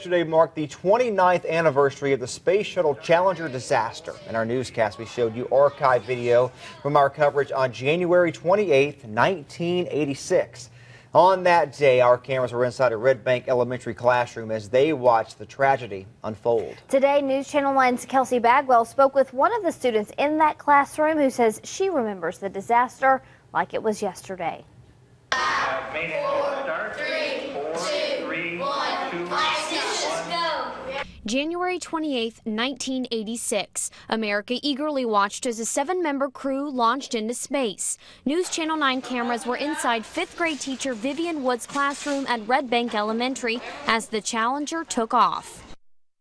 Today marked the 29th anniversary of the Space Shuttle Challenger disaster. In our newscast, we showed you archived video from our coverage on January 28th, 1986. On that day, our cameras were inside a Red Bank Elementary classroom as they watched the tragedy unfold. Today, News Channel 9's Kelsey Bagwell spoke with one of the students in that classroom who says she remembers the disaster like it was yesterday. January 28, 1986. America eagerly watched as a 7-member crew launched into space. News Channel 9 cameras were inside 5th grade teacher Vivian Wood's classroom at Red Bank Elementary as the Challenger took off.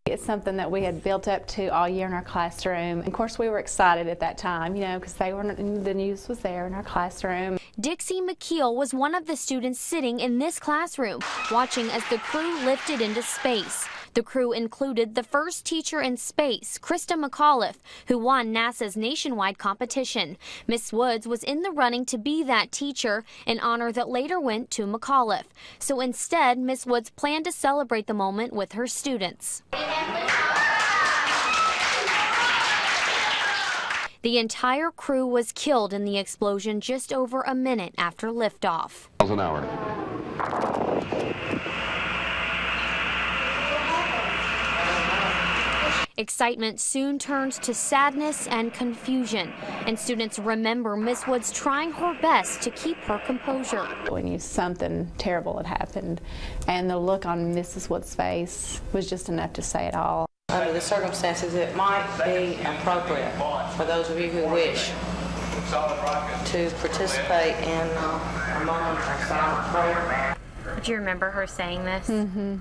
It's something that we had built up to all year in our classroom. Of course, we were excited at that time, because the news was there in our classroom. Dixie McKeel was one of the students sitting in this classroom, watching as the crew lifted into space. The crew included the first teacher in space, Krista McAuliffe, who won NASA's nationwide competition. Miss Woods was in the running to be that teacher, an honor that later went to McAuliffe. So instead, Miss Woods planned to celebrate the moment with her students. The entire crew was killed in the explosion just over a minute after liftoff. Miles an hour. Excitement soon turns to sadness and confusion, and students remember Miss Woods trying her best to keep her composure. We knew something terrible had happened, and the look on Mrs. Woods' face was just enough to say it all. Under the circumstances, it might be appropriate for those of you who wish to participate in a moment of silent prayer. Do you remember her saying this? Mm-hmm.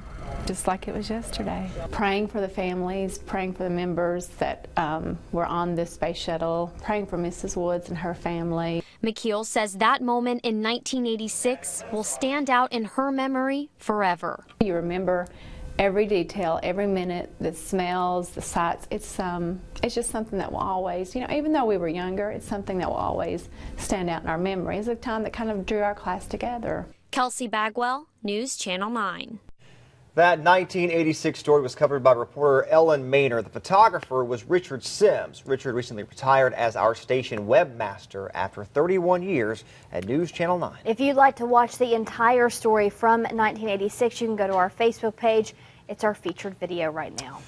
Just like it was yesterday. Praying for the families, praying for the members that were on this space shuttle, praying for Mrs. Woods and her family. McKeel says that moment in 1986 will stand out in her memory forever. You remember every detail, every minute, the smells, the sights. It's just something that will always, even though we were younger, it's something that will always stand out in our memory. It's a time that kind of drew our class together. Kelsey Bagwell, News Channel 9. That 1986 story was covered by reporter Ellen Maynard. The photographer was Richard Sims. Richard recently retired as our station webmaster after 31 years at News Channel 9. If you'd like to watch the entire story from 1986, you can go to our Facebook page. It's our featured video right now.